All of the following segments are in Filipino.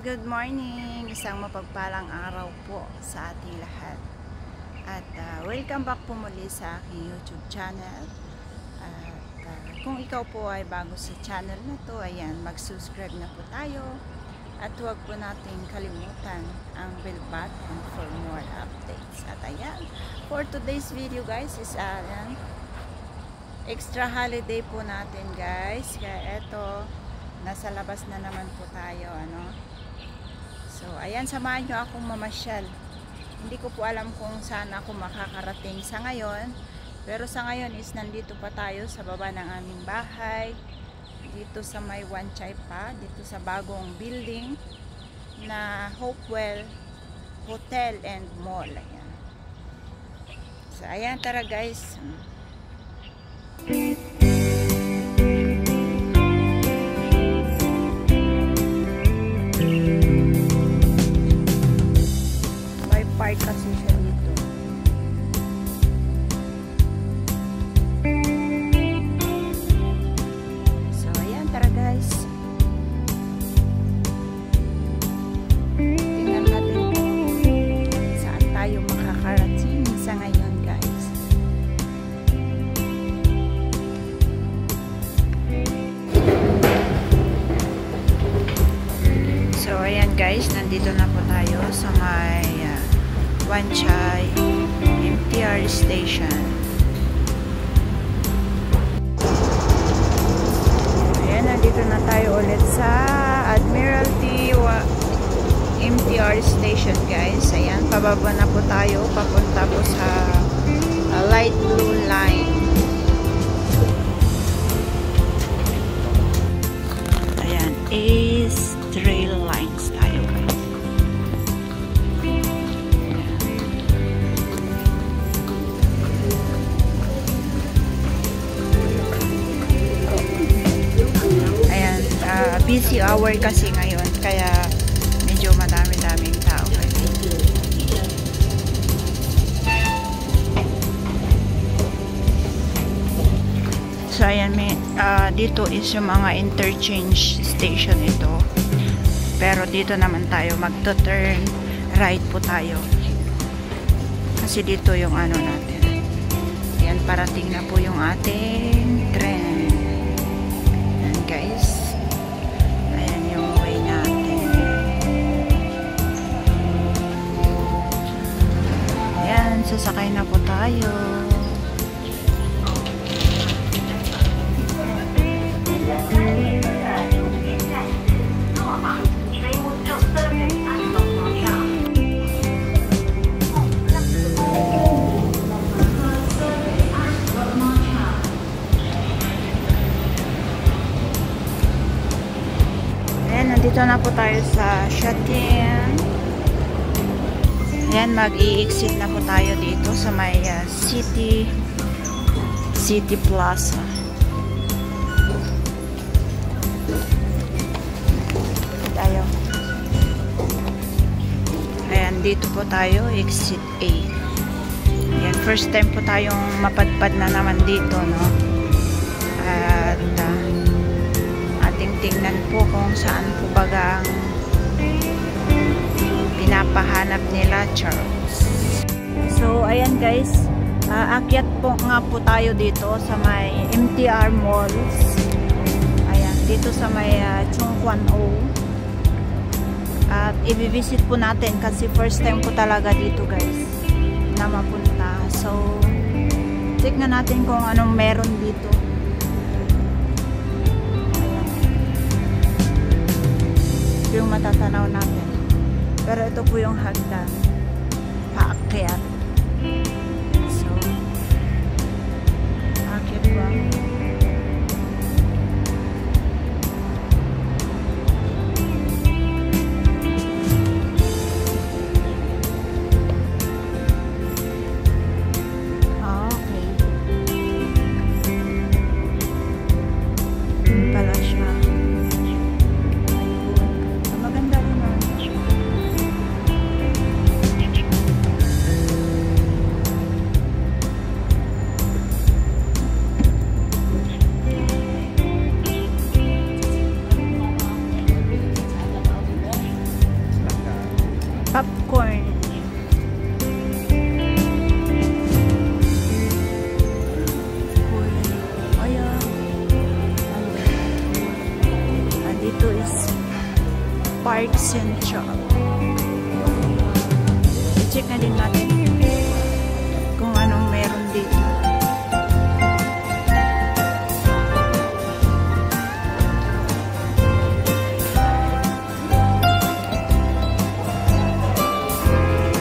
good morning! Isang mapagpalang araw po sa ating lahat. At welcome back po muli sa aking YouTube channel. At kung ikaw po ay bago sa channel na to, ayan, mag-subscribe na po tayo. At huwag po nating kalimutan ang bell button for more updates. At ayan, for today's video guys is ayan, extra holiday po natin guys. Kaya eto, nasa labas na naman po tayo, ano. So, ayan, samahan nyo akong mamasyal. Hindi ko po alam kung saan ako makakarating sa ngayon. Pero sa ngayon is nandito pa tayo sa baba ng aming bahay. Dito sa may Wan Chai pa. Dito sa bagong building na Hopewell Hotel and Mall. Ayan. So, ayan, tara guys. Park kasi siya dito. So, ayan, tara guys. Tingnan natin kung saan tayo makakarating sa ngayon guys. So, ayan guys, nandito na po tayo sa may Wan Chai MTR station. Ayan, nandito na tayo ulit sa Admiralty MTR station guys. Ayan, pababa na po tayo, papunta po sa light blue line. Ayan, is trail lines tayo guys. Busy hour kasi ngayon, kaya medyo madami-daming tao. So ayan, dito is yung mga interchange station ito. Pero dito naman tayo magto-turn right po tayo. Kasi dito yung ano natin. Ayan, parating na po yung ating tren. Ayan guys. Sasakay na po tayo. Ayan, nandito na po tayo sa Shatin. Ayan, mag-i-exit na po tayo dito sa may City Plaza. Tayo. Ayan, dito po tayo, exit A. Ayan, first time po tayong mapadpad na naman dito, no? At ating tingnan po kung saan po bagang pinapahanap nila Charles. So, ayan guys, akyat po nga po tayo dito sa may MTR Malls. Ayan, dito sa may Chung Kwan O. At i-visit po natin kasi first time po talaga dito guys na mapunta. So, tignan natin kung anong meron dito. Ayan. Ito yung matatanaw natin. Pero ito po yung hagdan. Paakyat. So, paakyat ba? Okay. Yun pala siya. Maganda rin naman siya. is Park Central. I-check na din natin kung anong meron dito.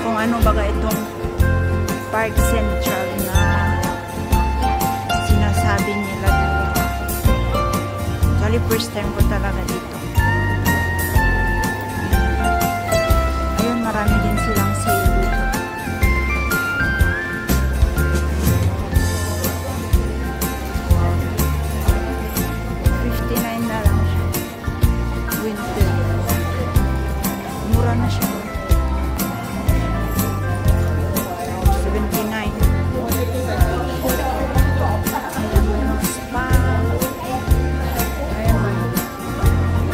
Kung ano baga itong Park Central na sinasabi nila dito. Actually, first time ko talaga dito. Ayun, marami din silang sale dito. Wow. 59 na lang siya. Winter. Mura na siya. 79.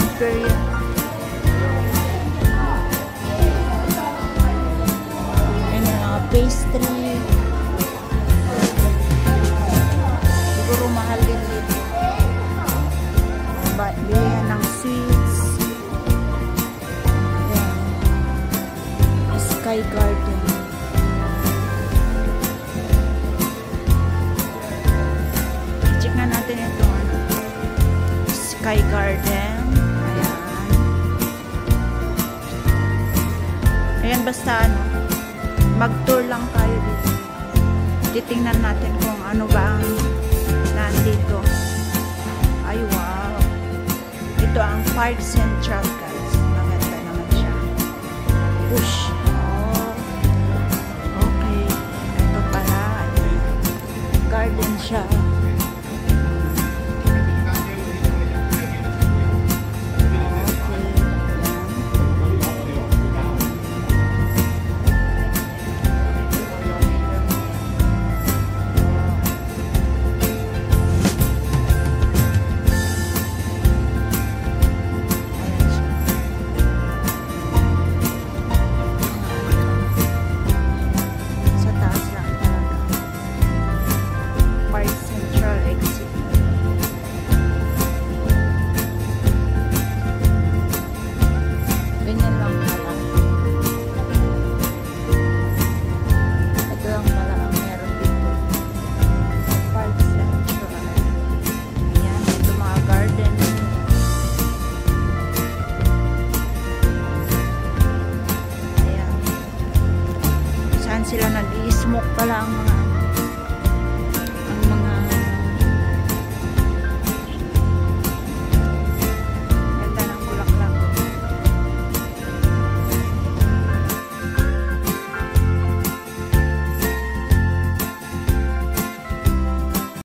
Pastry. Siguro mahal din dito. Bilihan ng sweets. Ayan. Sky Garden. Check na natin ito. Sky Garden. Ayan. Ayan, basta ano, mag-tour lang tayo dito. Titingnan natin kung ano ba ang nandito. Ay, wow. Ito ang Park Central, guys. Maganda naman siya. Push.